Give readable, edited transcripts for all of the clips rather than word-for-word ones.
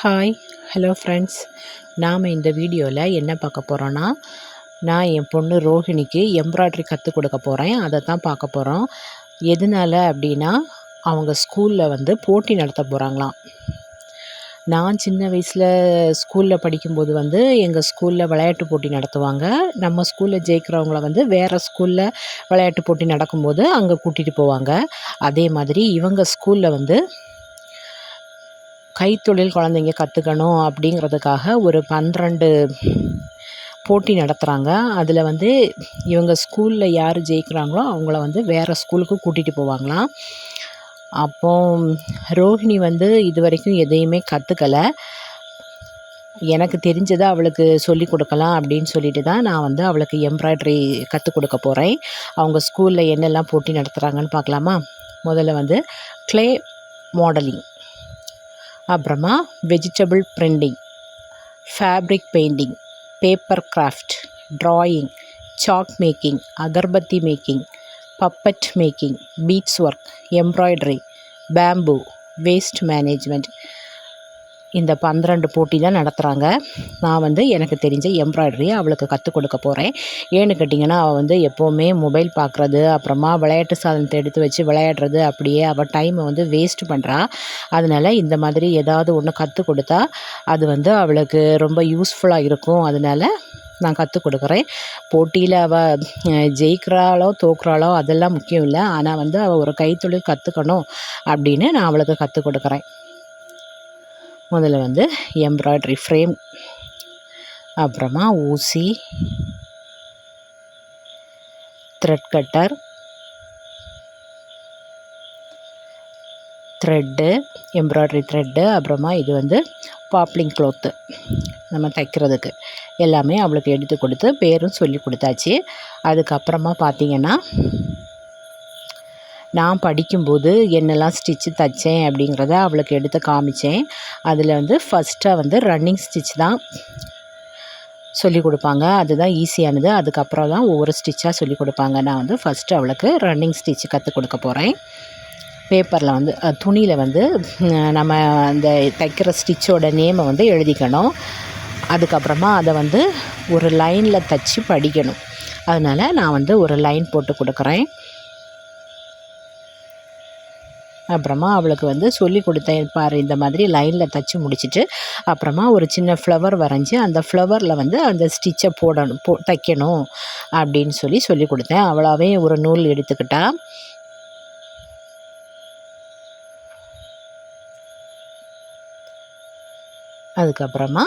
Hi hello friends. நாம் இந்த வீடியோவில் என்ன பார்க்க போகிறோன்னா, நான் என் பொண்ணு ரோஹிணிக்கு எம்ப்ராய்ட்ரி கற்றுக் கொடுக்க போகிறேன். அதை தான் பார்க்க போகிறோம். எதனால் அப்படின்னா, அவங்க ஸ்கூலில் போட்டி நடத்த போகிறாங்களாம். நான் சின்ன வயசில் ஸ்கூலில் படிக்கும்போது எங்கள் ஸ்கூலில் விளையாட்டு போட்டி நடத்துவாங்க. நம்ம ஸ்கூலில் ஜெயிக்கிறவங்கள வேறு ஸ்கூலில் விளையாட்டு போட்டி நடக்கும்போது அங்கே கூட்டிகிட்டு போவாங்க. அதே மாதிரி இவங்க ஸ்கூலில் கைத்தொழில் குழந்தைங்க கற்றுக்கணும் அப்படிங்கிறதுக்காக ஒரு 12 போட்டி நடத்துகிறாங்க. அதில் இவங்க ஸ்கூலில் யார் ஜெயிக்கிறாங்களோ அவங்கள வேறு ஸ்கூலுக்கு கூட்டிகிட்டு போவாங்களாம். அப்போது ரோஹிணி இது வரைக்கும் எதையுமே கற்றுக்கலை. எனக்கு தெரிஞ்சதை அவளுக்கு சொல்லி கொடுக்கலாம் அப்படின்னு சொல்லிட்டு தான் நான் அவளுக்கு எம்ப்ராய்ட்ரி கற்றுக் கொடுக்க போகிறேன். அவங்க ஸ்கூலில் என்னெல்லாம் போட்டி நடத்துகிறாங்கன்னு பார்க்கலாமா? முதல்ல க்ளே மாடலிங், அப்புறமா vegetable printing, fabric painting, paper craft, drawing, chalk making, agarbatti making, puppet making, beads work, embroidery, bamboo, waste management. இந்த 12 போட்டி தான் நடத்துகிறாங்க. நான் எனக்கு தெரிஞ்ச எம்ப்ராய்டரியை அவளுக்கு கற்றுக் கொடுக்க போகிறேன். ஏன்னு கேட்டிங்கன்னா, அவள் எப்போவுமே மொபைல் பார்க்குறது, அப்புறமா விளையாட்டு சாதனத்தை எடுத்து வச்சு விளையாடுறது, அப்படியே அவள் டைமை வேஸ்ட் பண்ணுறா. அதனால் இந்த மாதிரி ஏதாவது ஒன்று கற்றுக் கொடுத்தா அது அவளுக்கு ரொம்ப யூஸ்ஃபுல்லாக இருக்கும். அதனால் நான் கற்றுக் கொடுக்குறேன். போட்டியில் அவள் ஜெயிக்கிறாளோ தோக்குறாளோ அதெல்லாம் முக்கியம் இல்லை. ஆனால் அவள் ஒரு கைத்தொழில் கற்றுக்கணும் அப்படின்னு நான் அவளுக்கு கற்றுக் கொடுக்குறேன். முதல்ல எம்ப்ராய்டரி ஃப்ரேம், அப்புறமா ஊசி, thread cutter, thread, embroidery thread, அப்புறமா இது பாப்லிங் க்ளோத்து நம்ம தைக்கிறதுக்கு எல்லாமே அவளுக்கு எடுத்து கொடுத்து பேரும் சொல்லி கொடுத்தாச்சு. அதுக்கப்புறமா பார்த்திங்கன்னா, நான் படிக்கும்போது என்னெல்லாம் ஸ்டிச்சு தைச்சேன் அப்படிங்கிறத அவளுக்கு எடுத்து காமித்தேன். அதில் ஃபஸ்ட்டாக ரன்னிங் ஸ்டிச் தான் சொல்லிக் கொடுப்பாங்க. அதுதான் ஈஸியானது. அதுக்கப்புறம் தான் ஒவ்வொரு ஸ்டிச்சாக சொல்லிக் கொடுப்பாங்க. நான் ஃபஸ்ட்டு அவளுக்கு ரன்னிங் ஸ்டிச் கற்றுக் கொடுக்க போகிறேன். பேப்பரில் துணியில் நம்ம அந்த தைக்கிற ஸ்டிச்சோட நேமை எழுதிக்கணும். அதுக்கப்புறமா அதை ஒரு லைனில் தைச்சி படிக்கணும். அதனால் நான் ஒரு லைன் போட்டு கொடுக்குறேன். அப்புறமா அவளுக்கு சொல்லி கொடுத்தேன் பாரு, இந்த மாதிரி லைனில் தைச்சி முடிச்சுட்டு அப்புறமா ஒரு சின்ன ஃப்ளவர் வரைஞ்சி அந்த ஃப்ளவரில் அந்த ஸ்டிச்சை தைக்கணும் அப்படின்னு சொல்லி கொடுத்தேன். அவளாவே ஒரு நூல் எடுத்துக்கிட்டா. அதுக்கப்புறமா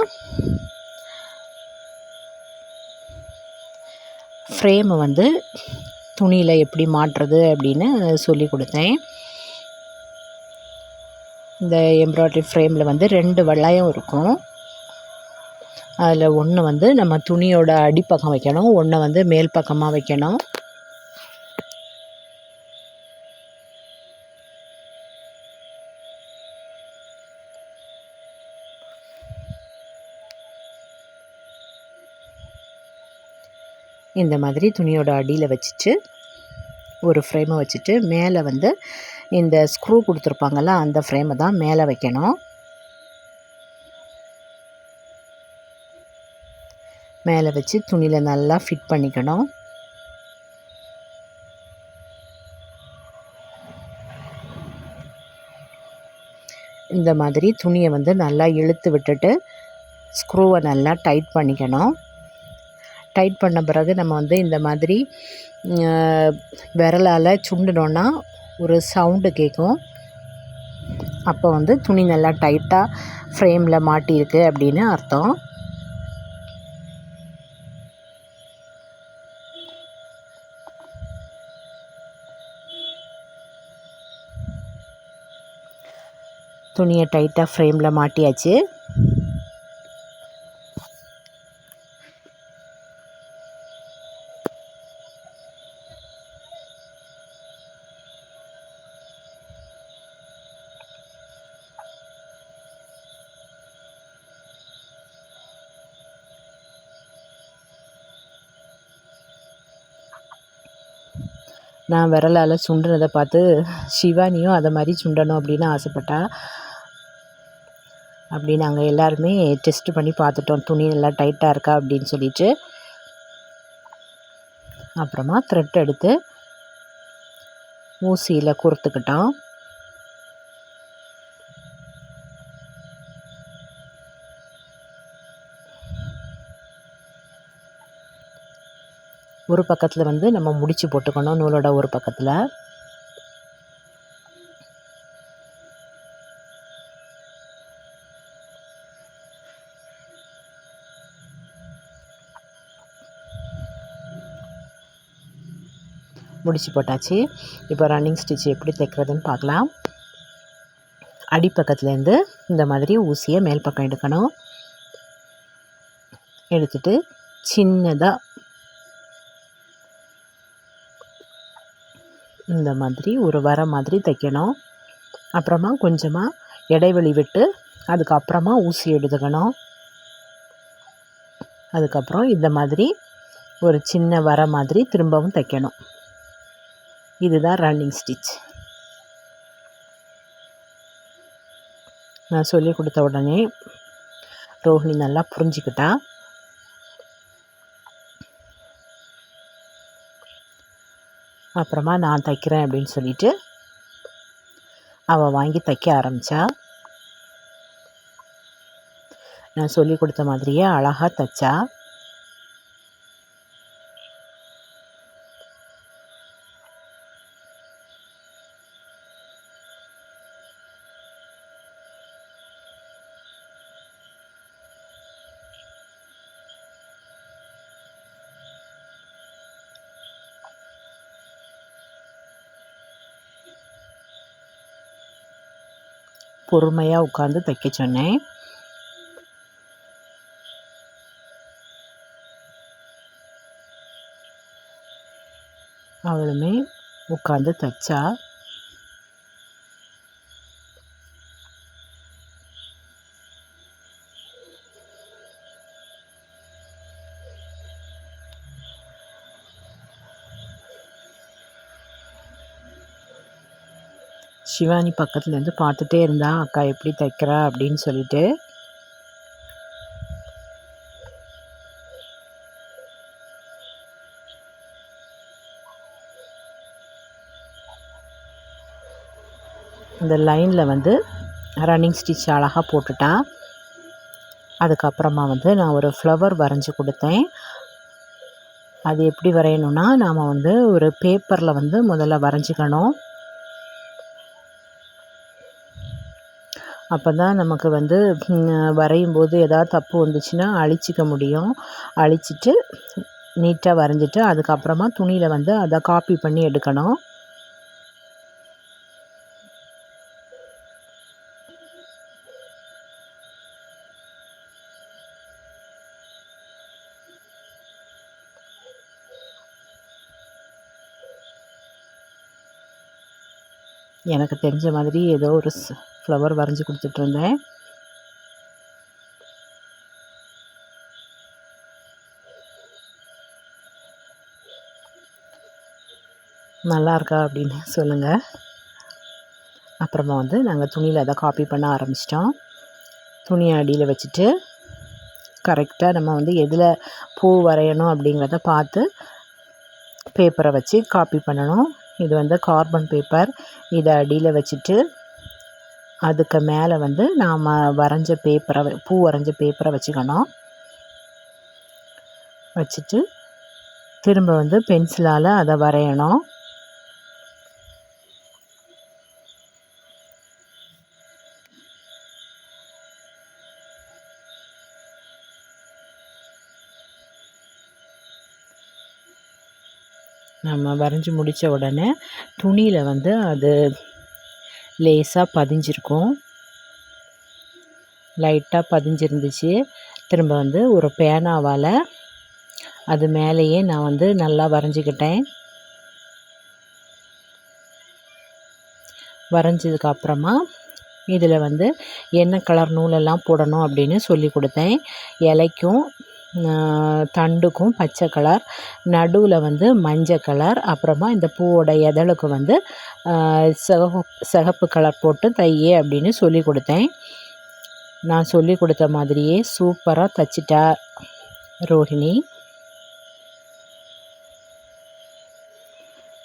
ஃப்ரேமை துணியில் எப்படி மாட்டுறது அப்படின்னு சொல்லி கொடுத்தேன். இந்த எம்ப்ராய்டரி ஃப்ரேமில் 2 வளையம் இருக்கும். அதில் ஒன்று நம்ம துணியோட அடிப்பக்கம் வைக்கணும், ஒன்று மேல் பக்கமாக வைக்கணும். இந்த மாதிரி துணியோட அடியில் வச்சுட்டு ஒரு ஃப்ரேமை வச்சுட்டு மேலே இந்த ஸ்க்ரூ கொடுத்துருப்பாங்கள்ல அந்த ஃப்ரேமை தான் மேலே வைக்கணும். மேலே வச்சு துணியில் நல்லா ஃபிட் பண்ணிக்கணும். இந்த மாதிரி துணியை நல்லா இழுத்து விட்டுட்டு ஸ்க்ரூவை நல்லா டைட் பண்ணிக்கணும். டைட் பண்ண பிறகு நம்ம இந்த மாதிரி விரலால் சுண்டினோன்னா ஒரு சவுண்டு கேட்கும். அப்போ துணி நல்லா டைட்டாக ஃப்ரேமில் மாட்டியிருக்கு அப்படின்னு அர்த்தம். துணியை டைட்டாக ஃப்ரேமில் மாட்டியாச்சு. நான் விரலால் சுண்டினதை பார்த்து சிவானியும் அதை மாதிரி சுண்டணும் அப்படின்னு ஆசைப்பட்டா. அப்படி நாங்கள் எல்லாருமே டெஸ்ட் பண்ணி பார்த்துட்டோம், துணி நல்லா டைட்டாக இருக்கா அப்படின்னு சொல்லிட்டு. அப்புறமா த்ரெட் எடுத்து ஊசியில் கோர்த்துக்கிட்டோம். ஒரு பக்கத்தில் வந்து நம்ம முடிச்சு போட்டுக்கணும், நூலோட ஒரு பக்கத்தில். முடிச்சு போட்டாச்சு. இப்போ ரன்னிங் ஸ்டிச் எப்படி தைக்கிறதுன்னு பார்க்கலாம். அடிப்பக்கத்துலேருந்து இந்த மாதிரி ஊசியை மேல் பக்கம் எடுக்கணும். எடுத்துட்டு சின்னதாக இந்த மாதிரி ஒரு வர மாதிரி தைக்கணும். அப்புறமா கொஞ்சமாக இடைவெளி விட்டு அதுக்கப்புறமா ஊசி எடுத்துக்கணும். அதுக்கப்புறம் இந்த மாதிரி ஒரு சின்ன வர மாதிரி திரும்பவும் தைக்கணும். இதுதான் ரன்னிங் ஸ்டிச். நான் சொல்லி கொடுத்த உடனே ரோஹிணி நல்லா புரிஞ்சுக்கிட்டா. அப்புறமா நான் தைக்கிறேன் அப்படின்னு சொல்லிட்டு அவள் வாங்கி தைக்க ஆரம்பித்தா. நான் சொல்லி கொடுத்த மாதிரியே அழகாக தைச்சா. பொறுமையாக உட்காந்து தைக்க சொன்னேன். அவளுமே உட்காந்து தைச்சா. சிவானி பக்கத்துலேருந்து பார்த்துட்டே இருந்தா, அக்கா எப்படி தைக்கிறா அப்படின்னு சொல்லிட்டு. இந்த லைனில் வந்து ரன்னிங் ஸ்டிச் அழகாக போட்டுட்டா. அதுக்கப்புறமா வந்து நான் ஒரு ஃப்ளவர் வரைஞ்சி கொடுத்தேன். அது எப்படி வரையணுன்னா, நாம் வந்து ஒரு பேப்பரில் வந்து முதல்ல வரைஞ்சிக்கணும். அப்போ தான் நமக்கு வந்து வரையும் போது எதாவது தப்பு வந்துச்சுன்னா அழிச்சிக்க முடியும். அழிச்சிட்டு நீட்டாக வரைஞ்சிட்டு அதுக்கப்புறமா துணியில் வந்து அதை காப்பி பண்ணி எடுக்கணும். எனக்கு தெரிஞ்ச மாதிரி ஏதோ ஒரு ஃப்ளவர் வரைஞ்சி கொடுத்துட்ருந்தேன். நல்லா இருக்கா அப்படின்னு சொல்லுங்கள். அப்புறமா வந்து நாங்கள் துணியில் அதை காப்பி பண்ண ஆரம்பிச்சிட்டோம். துணியை அடியில் வச்சுட்டு கரெக்டாக நம்ம வந்து எதில் பூ வரையணும் அப்படிங்கிறத பார்த்து பேப்பரை வச்சு காப்பி பண்ணணும். இது வந்து கார்பன் பேப்பர். இதை அடியில் வச்சுட்டு அதுக்கு மேலே வந்து நாம் வரைஞ்ச பேப்பரை பூ வரைஞ்ச பேப்பரை வச்சுக்கணும். வச்சுட்டு திரும்ப வந்து பென்சிலால் அதை வரையணும். நம்ம வரைஞ்சி முடித்த உடனே துணியில் வந்து அது லேசாக பதிஞ்சிருக்கும். லைட்டாக பதிஞ்சிருந்துச்சு. திரும்ப வந்து ஒரு பேனாவால் அது மேலேயே நான் வந்து நல்லா வரைஞ்சிக்கிட்டேன். வரைஞ்சதுக்கப்புறமா இதில் வந்து என்ன கலர் நூலெல்லாம் போடணும் அப்படின்னு சொல்லி கொடுத்தேன். இலைக்கும் தண்டுக்கும் பச்சை கலர், நடுவில் வந்து மஞ்சள் கலர், அப்புறமா இந்த பூவோட இதழுக்கு வந்து சிகப்பு கலர் போட்டு தையே அப்படின்னு சொல்லி கொடுத்தேன். நான் சொல்லி கொடுத்த மாதிரியே சூப்பராக தைச்சிட்டா ரோஹிணி.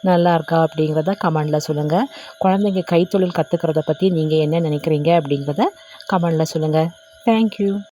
நல்லா இருக்கா அப்படிங்கிறத கமெண்டில் சொல்லுங்கள். குழந்தைங்க கைத்தொழில் கற்றுக்கிறத பற்றி நீங்கள் என்ன நினைக்கிறீங்க அப்படிங்கிறத கமெண்டில் சொல்லுங்கள். தேங்க்யூ.